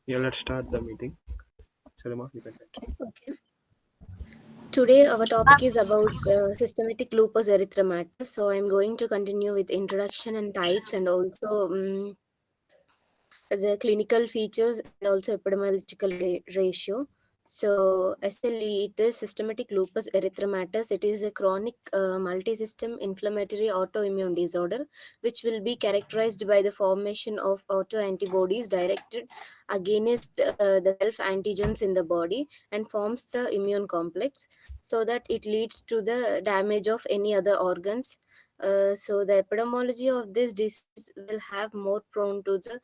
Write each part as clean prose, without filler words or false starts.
Yeah, let's start the meeting. Salima, you can continue. Okay. Today our topic is about systematic lupus erythematosus. So I'm going to continue with introduction and types and also the clinical features and also epidemiological ratio. So, SLE, it is systematic lupus erythematosus. It is a chronic multi-system inflammatory autoimmune disorder, which will be characterized by the formation of autoantibodies directed against the self-antigens in the body and forms the immune complex, so that it leads to the damage of any other organs. So the epidemiology of this disease will have more prone to the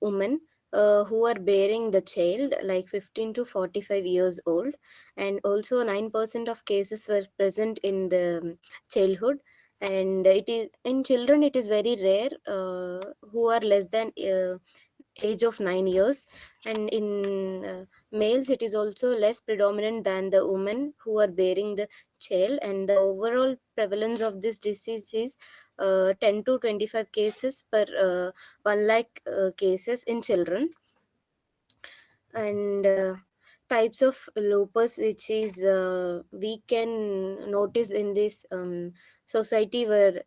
women who are bearing the child like 15 to 45 years old, and also 9% of cases were present in the childhood. And it is in children it is very rare, who are less than age of 9 years, and in males it is also less predominant than the women who are bearing the child. And the overall prevalence of this disease is 10 to 25 cases per 1 lakh cases in children. And types of lupus which is we can notice in this society were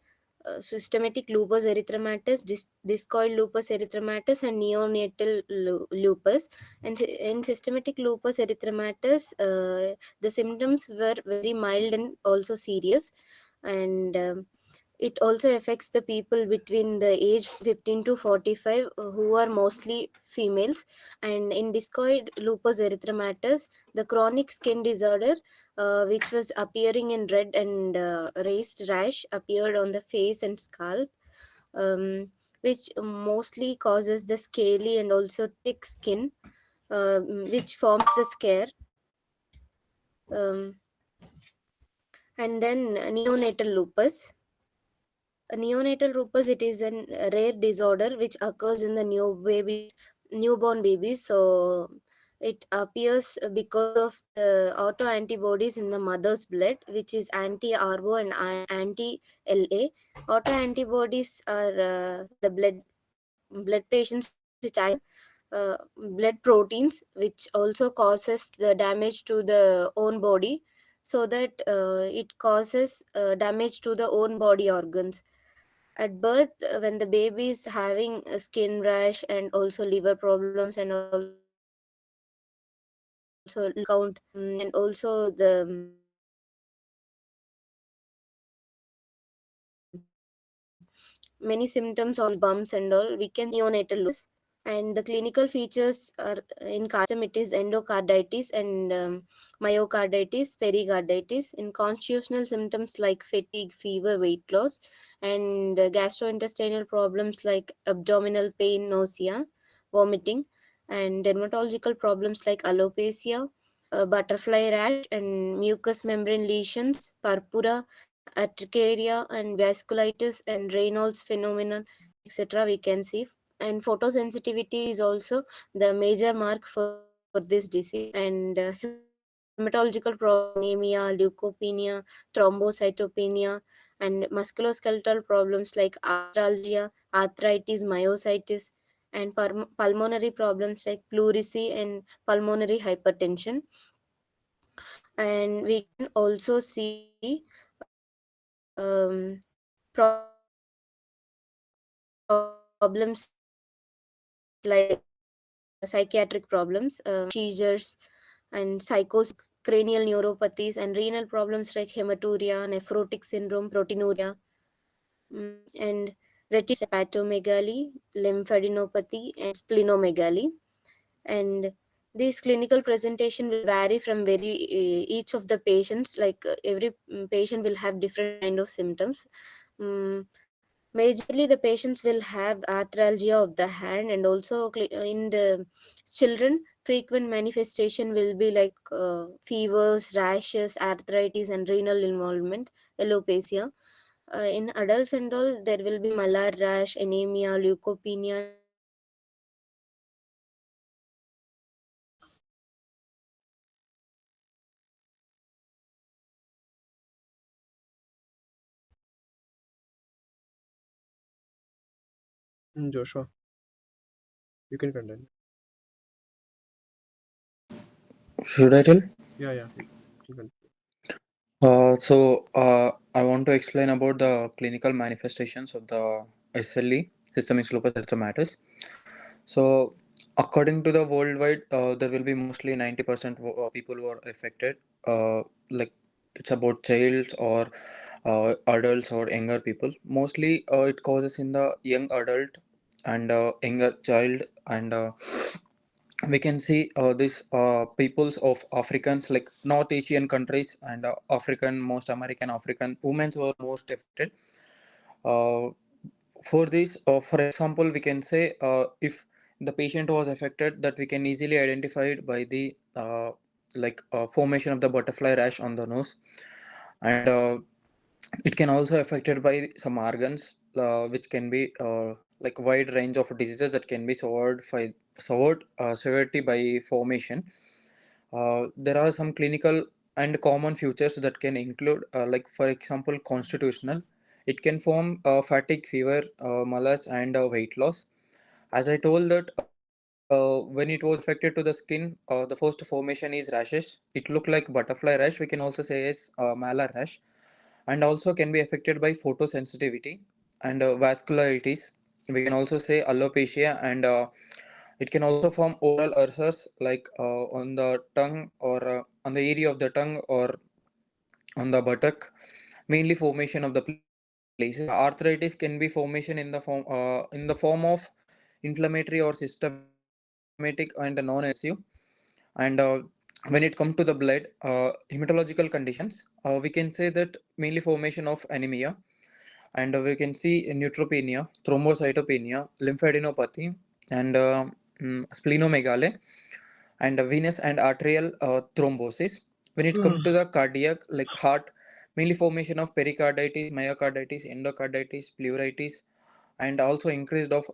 systematic lupus erythematosus, discoid lupus erythematosus, and neonatal lupus. And in systematic lupus erythematosus, the symptoms were very mild and also serious. And it also affects the people between the age 15 to 45, who are mostly females. And in discoid lupus erythematosus, the chronic skin disorder, which was appearing in red and raised rash, appeared on the face and scalp, which mostly causes the scaly and also thick skin, which forms the scare. Um, and then neonatal lupus. Neonatal lupus, it is a rare disorder which occurs in the newborn babies. So it appears because of the autoantibodies in the mother's blood, which is anti-RO and anti-LA. Autoantibodies are the blood patients which active blood proteins, which also causes the damage to the own body, so that it causes damage to the own body organs. At birth, when the baby is having a skin rash and also liver problems and also count, and also the many symptoms on bumps and all, we can neonatal lupus. And the clinical features are in cardiac system, it is endocarditis and myocarditis, pericarditis. In constitutional symptoms like fatigue, fever, weight loss, and gastrointestinal problems like abdominal pain, nausea, vomiting. And dermatological problems like alopecia, butterfly rash, and mucous membrane lesions, purpura, urticaria, and vasculitis, and Raynaud's phenomenon, etc. We can see. And photosensitivity is also the major mark for this disease. And hematological problems like anemia, leukopenia, thrombocytopenia, and musculoskeletal problems like arthralgia, arthritis, myositis, and pulmonary problems like pleurisy and pulmonary hypertension. And we can also see problems like psychiatric problems, seizures, and psychosis, cranial neuropathies, and renal problems like hematuria, nephrotic syndrome, proteinuria, and hepatomegaly, lymphadenopathy, and splenomegaly. And this clinical presentation will vary from very each of the patients. Like every patient will have different kind of symptoms. Mm, Majorly, the patients will have arthralgia of the hand, and also in the children, frequent manifestation will be like fevers, rashes, arthritis, and renal involvement, alopecia. In adults and all, there will be malar rash, anemia, leukopenia, and Joshua, you can continue. Should I tell? Yeah. You can. I want to explain about the clinical manifestations of the SLE, systemic lupus erythematosus. So, according to the worldwide, there will be mostly 90% people who are affected. Like it's about childs or adults or younger people. Mostly, it causes in the young adult and younger child, and we can see this peoples of Africans, like North Asian countries and African, most American African women were most affected. Uh, for this, for example, we can say if the patient was affected, that we can easily identify it by the formation of the butterfly rash on the nose, and it can also affected by some organs, which can be like wide range of diseases that can be severity by formation. There are some clinical and common features that can include, like for example, constitutional. It can form fatigue, fever, malaise, and weight loss. As I told that when it was affected to the skin, the first formation is rashes. It look like butterfly rash. We can also say as malar rash, and also can be affected by photosensitivity and vascularitis. We can also say alopecia, and it can also form oral ulcers, like on the tongue, or on the area of the tongue, or on the buttock, mainly formation of the places. Arthritis can be formation in the form of inflammatory or systematic and non-invasive. And when it comes to the blood, hematological conditions, we can say that mainly formation of anemia, and we can see neutropenia, thrombocytopenia, lymphadenopathy, and splenomegaly, and venous and arterial thrombosis. When it comes to the cardiac, like heart, mainly formation of pericarditis, myocarditis, endocarditis, pleuritis, and also increased of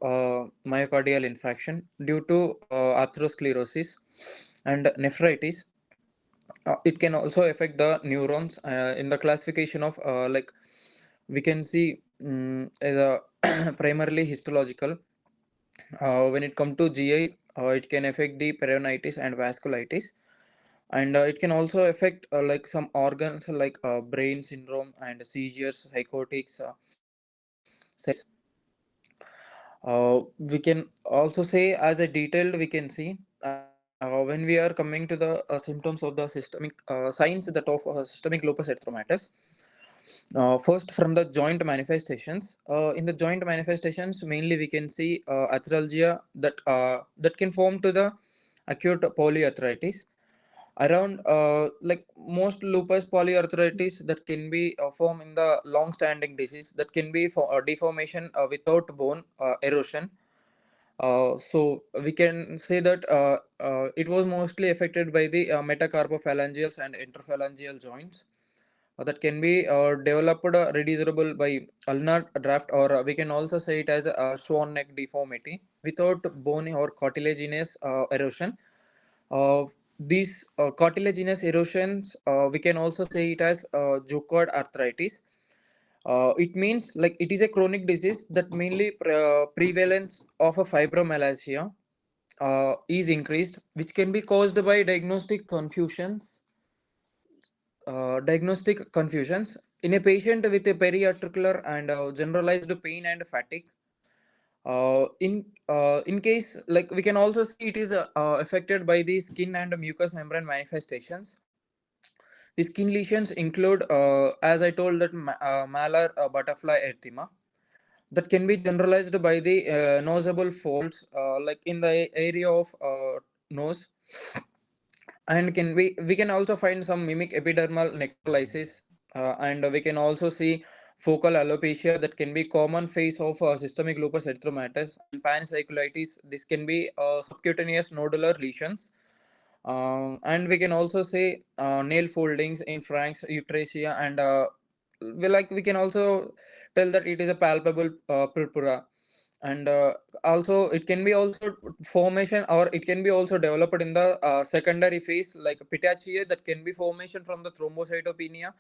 myocardial infarction due to atherosclerosis and nephritis. It can also affect the neurons in the classification of we can see as a primarily histological. When it comes to GI, it can affect the peritonitis and vasculitis, and it can also affect like some organs like brain syndrome and seizures, psychotics, we can also say as a detailed, we can see when we are coming to the symptoms of the systemic signs that of systemic lupus erythematosus. First, from the joint manifestations. In the joint manifestations, mainly we can see arthralgia that can form to the acute polyarthritis. Around like most lupus polyarthritis that can be formed in the long-standing disease, that can be for deformation without bone erosion. So we can say that it was mostly affected by the metacarpophalangeals and interphalangeal joints that can be developed reducible by ulnar draft, or we can also say it as a swan neck deformity without bone or cartilaginous erosion. Uh, these cartilaginous erosions, we can also say it as Joubert arthritis. It means like it is a chronic disease that mainly prevalence of a fibromyalgia is increased, which can be caused by diagnostic confusions in a patient with a periarticular and generalized pain and fatigue. In case, like we can also see it is affected by the skin and mucous membrane manifestations. The skin lesions include, as I told, that malar butterfly erythema that can be generalized by the noseable folds, like in the area of nose, and we can also find some mimic epidermal necrolysis, and we can also see focal alopecia that can be common phase of systemic lupus erythematosus, and pancyclitis. This can be subcutaneous nodular lesions, and we can also say nail foldings in pharynx, eutracia, and we can also tell that it is a palpable purpura. And also it can be also formation, or it can be also developed in the secondary phase, like petechiae, that can be formation from the thrombocytopenia,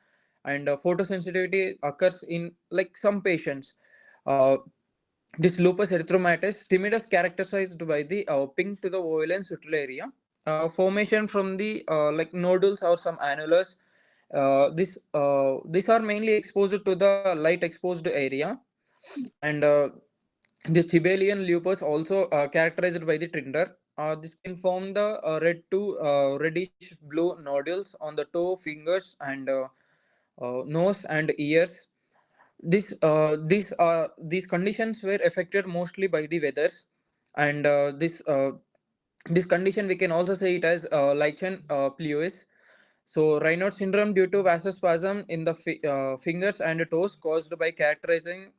and photosensitivity occurs in like some patients. uh, this lupus erythematosus timidus characterized by the pink to the violence area, formation from the like nodules or some annulus. These are mainly exposed to the light exposed area, and this Hibelian lupus also characterized by the trinder. This can form the red to reddish blue nodules on the toe, fingers, and nose and ears. These conditions were affected mostly by the weathers, and this condition we can also say it as lichen pleuris. So Raynaud syndrome due to vasospasm in the fingers and toes caused by characterizing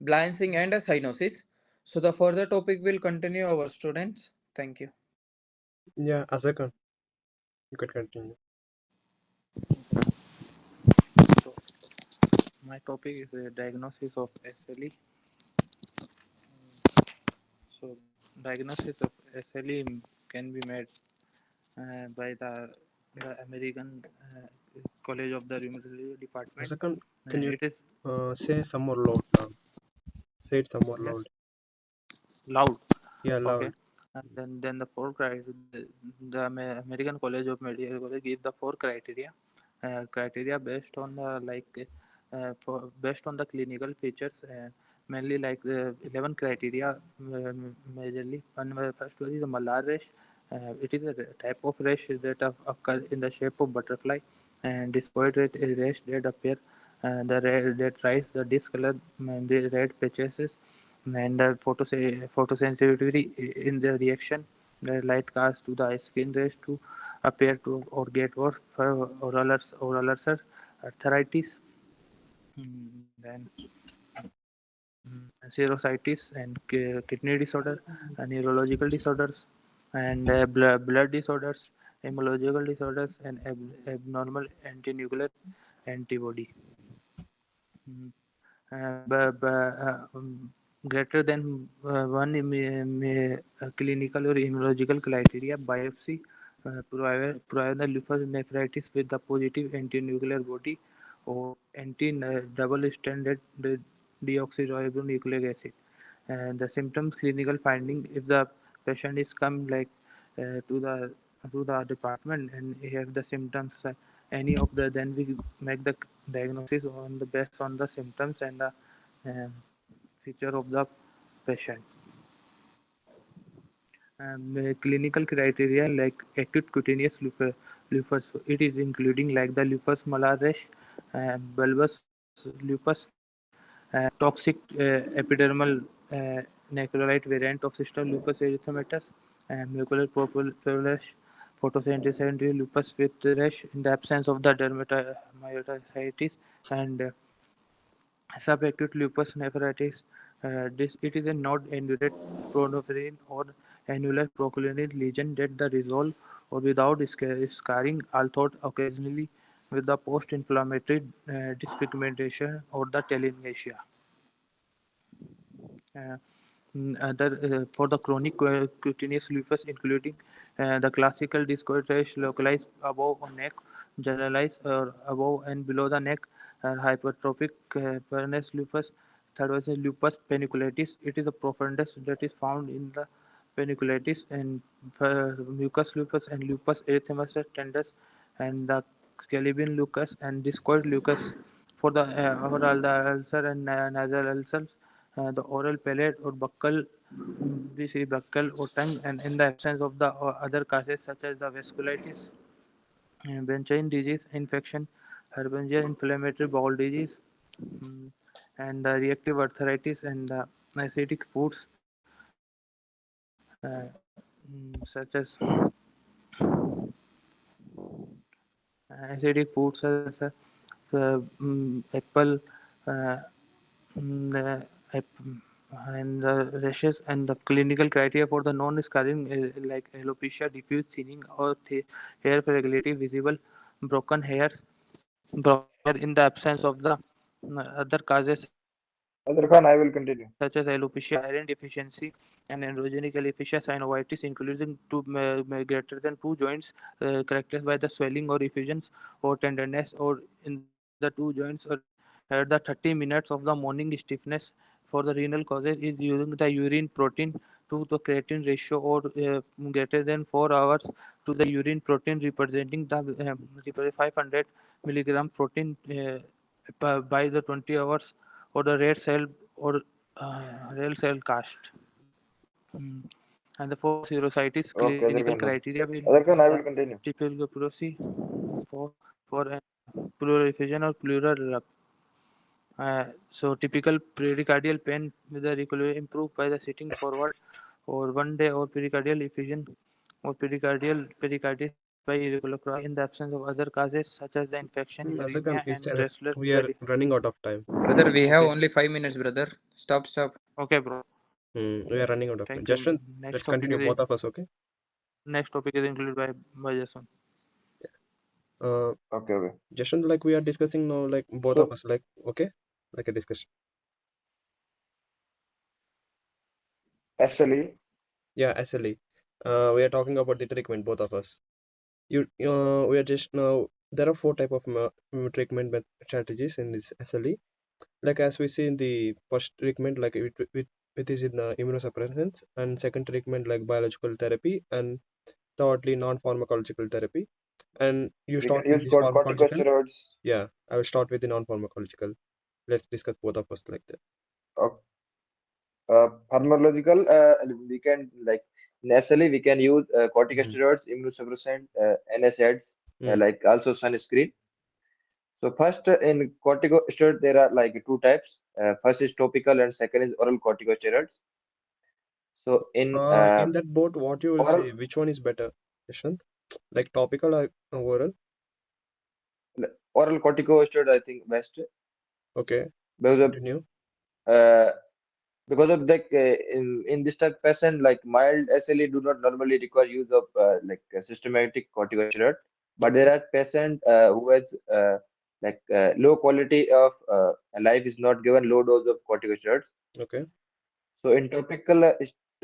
blancing and cyanosis. So the further topic will continue our students. Thank you. Yeah, a second. You can continue. So my topic is the diagnosis of SLE. So diagnosis of SLE can be made by the American College of the Rheumatology A Department. second. Can you It is say some more loud now? Say it some more yes, loud. loud. Yeah, loud. Okay. And then the four criteria, the American College of Medical College give the four criteria based on the based on the clinical features, mainly like the 11 criteria majorly. First one is the malar rash. It is a type of rash that occurs in the shape of butterfly, and discoid rash that appear the red that rise the discolored the red patches, and the photosensitivity in the reaction the light cast to the skin rays to appear to or get or oral ulcer, arthritis, then serositis and kidney disorder, neurological disorders, and blood disorders, hematological disorders, and abnormal antinuclear antibody. Mm. Greater than one clinical or immunological criteria, biopsy provide the lupus nephritis with the positive antinuclear body or anti-double stranded deoxyribonucleic acid. And the symptoms, clinical finding, if the patient is come like to the department and he have the symptoms, any of the, then we make the diagnosis on the based on the symptoms and the uh, feature of the patient. Clinical criteria like acute cutaneous lupus, it is including like the lupus malar rash, bulbous lupus, toxic epidermal necrolyte variant of system lupus erythematosus, macular purplish photosensitive lupus with rash in the absence of the dermatomyositis, and subacute lupus nephritis. This it is a non-indurate pronoferin or annular proclinic lesion that the resolve or without scarring, although occasionally with the post-inflammatory dyspigmentation or the telangiectasia. Uh, for the chronic cutaneous lupus, including the classical discoid rash localized above neck, generalized above and below the neck, hypertrophic perennus lupus. Third was lupus paniculatus. It is a profundus that is found in the paniculatus and mucus lupus and lupus erythematosus tendus and the Scalabian lupus and discoid lupus. For the oral ulcer and nasal ulcers, the oral palate or buccal, we see buccal or tongue, and in the absence of the other causes such as the vasculitis, benign disease, infection, herpesgia, inflammatory bowel disease, mm, and the reactive arthritis and the acidic foods, such as acidic foods such as apple, uh, and the rashes and the clinical criteria for the non-scarring like alopecia, diffuse thinning or hair fragility, visible broken hair in the absence of the other causes Adar Khan, I will continue. such as alopecia, iron deficiency, and androgenic alopecia synovitis, including greater than two joints characterized by the swelling or effusions or tenderness, or in the two joints, or at the 30 minutes of the morning stiffness. For the renal causes is using the urine protein to the creatine ratio or greater than 4 hours to the urine protein representing the 500 milligram protein by the 20 hours or the red cell or red cell cast. And the four serositis Okay, clinical Adarkan. criteria will Adarkan, I the will continue. typical procedure for pleural effusion or pleural rub. So typical pericardial pain with the equilibrium improved by the sitting forward or 1 day or pericardial effusion or pericarditis by irregular cry in the absence of other causes such as the infection, Azarkan, uremia, it's and restless we are body. running out of time. Brother, we have Okay. only 5 minutes, brother. Stop. Okay, bro. We are running out of time. Thank you. Jashwant, let's continue both of us, okay? Next topic is included by Jason. Okay. Jashwant, like we are discussing now, like both So- of us, like okay, like a discussion. SLE. Yeah, SLE. We are talking about the treatment, both of us. We are just now. There are 4 type of treatment strategies in this SLE. Like as we see in the first treatment, like it is in immunosuppressants, and second treatment like biological therapy, and thirdly non-pharmacological therapy. And you We start can with use this pharmacological. corticosteroids. Yeah, I will start with the non-pharmacological. Let's discuss both of us like that. Pharmacological, we can like in SLE we can use corticosteroids, immunosuppressant, NSAIDs, like also sunscreen. So first in corticosteroid there are like 2 types. First is topical and second is oral corticosteroids. So in that boat, what you will oral say, which one is better, Yashwant? Like topical or oral? oral corticosteroid I think best Okay, because of continue. in this type patient like mild SLE do not normally require use of systematic corticosteroid, but there are patient who has low quality of life is not given low dose of corticosteroids. Okay. So in topical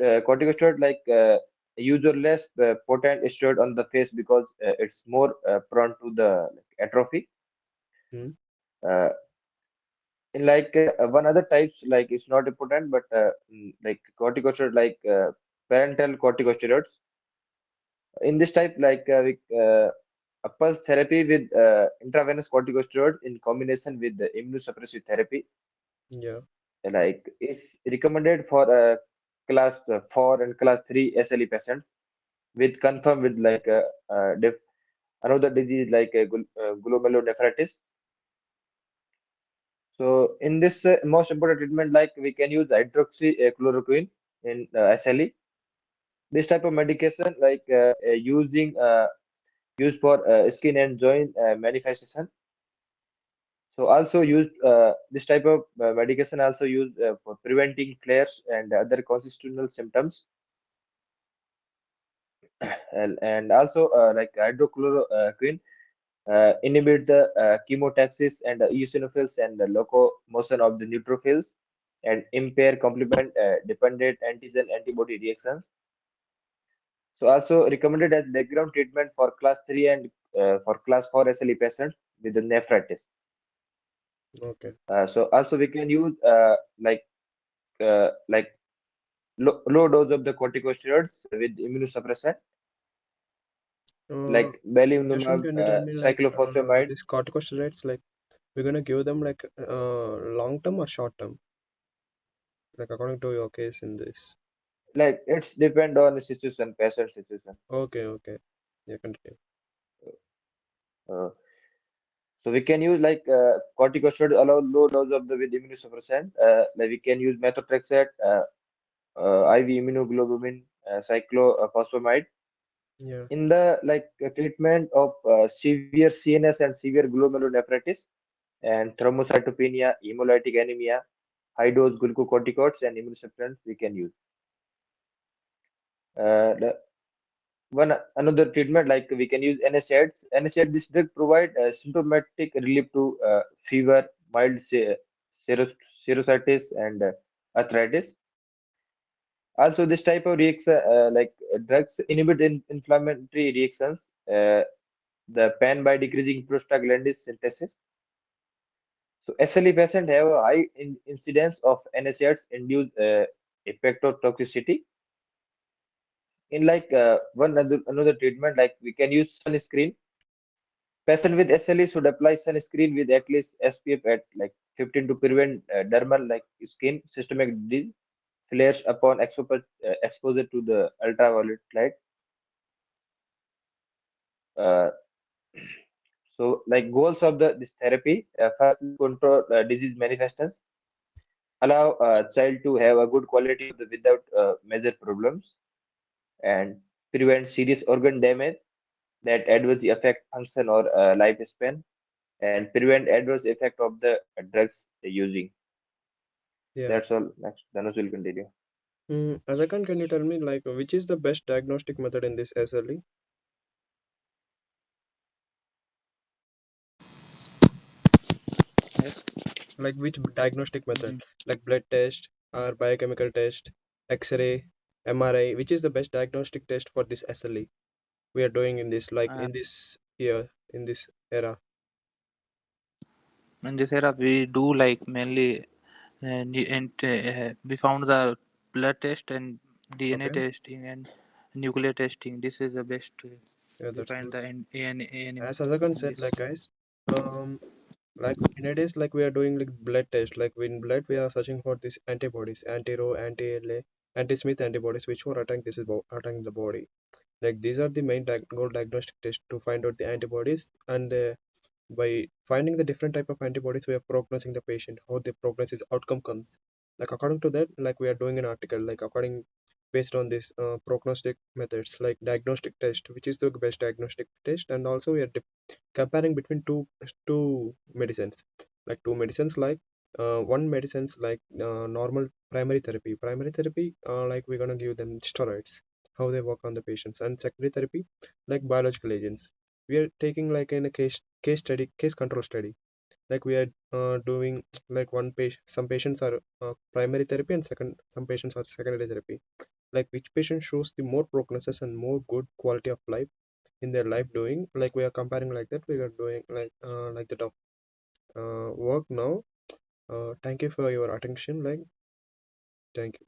corticosteroid use or less potent steroid on the face because it's more prone to the atrophy. Uh, in one other types like it's not important but like corticosteroid parental corticosteroids in this type a pulse therapy with intravenous corticosteroid in combination with the immunosuppressive therapy Yeah. is recommended for class 4 and class 3 SLE patients with confirmed with another disease like glomerulonephritis. So in this most important treatment, like we can use hydroxychloroquine in SLE. This type of medication, used for skin and joint manifestation. So also used this type of medication also used for preventing flares and other constitutional symptoms. And also hydrochloroquine inhibit the chemotaxis and the eosinophils and the locomotion of the neutrophils and impair complement dependent antigen antibody reactions. So also recommended as background treatment for class 3 and for class 4 SLE patients with the nephritis. Okay. So also we can use low dose of the corticosteroids with immunosuppressant like Jashwant, belimumab, can you tell me like cyclophosphamide. these corticosteroids, like we're gonna give them like long term or short term? Like according to your case in this. Like it's depend on the situation, patient situation. Okay. Yeah, continue. Uh, so we can use corticosteroid allow low dose of the with immunosuppressant. Like we can use methotrexate, IV immunoglobulin, cyclophosphamide. Yeah. In the treatment of severe CNS and severe glomerulonephritis and thrombocytopenia, hemolytic anemia, high dose glucocorticoids and immunosuppressants we can use. Another treatment like we can use NSAIDs. NSAID this drug provide symptomatic relief to fever, mild serositis and arthritis. Also, this type of reaction drugs inhibit inflammatory reactions. The pain by decreasing prostaglandin synthesis. So SLE patients have a high incidence of NSAIDs induced hepatotoxicity. in like one another treatment, like we can use sunscreen. Patient with SLE should apply sunscreen with at least SPF at like 15 to prevent dermal like skin systemic disease flares upon exposure to the ultraviolet light. Uh, so like goals of this therapy, first control disease manifestations, allow child to have a good quality of the without major problems, and prevent serious organ damage that adversely affect function or lifespan, and prevent adverse effect of the drugs they're using. Yeah. That's all. Next, Dhanush will continue. Azakan, can you tell me like which is the best diagnostic method in this SLE? Yes. Like which diagnostic method, like blood test or biochemical test, X-ray, MRI? Which is the best diagnostic test for this SLE we are doing in this Uh, in this year, in this era? in this era, we do like mainly, we found the blood test and DNA Okay, testing and nuclear testing. This is the best way yeah, we that's find good. the ANM As Azakan from said, this. like guys, like nowadays, like we are doing like blood test. Like in blood, we are searching for these antibodies, anti-Ro, anti-LA, anti-Smith antibodies, which will attack attacking the body. Like these are the main goal diagnostic test to find out the antibodies, and by finding the different type of antibodies, we are prognosing the patient, how the prognosis outcome comes. Like according to that, like we are doing an article, like according based on this prognostic methods, like diagnostic test, which is the best diagnostic test, and also we are comparing between two medicines, like two medicines, like one medicines like normal primary therapy, like we're gonna give them steroids, how they work on the patients, and secondary therapy like biological agents. We are taking like in a case control study, like we are doing like one patient, some patients are primary therapy and some patients are secondary therapy, like which patient shows the more prognosis and more good quality of life in their life doing, like we are comparing like that, we are doing like that of work now. Thank you for your attention, like thank you.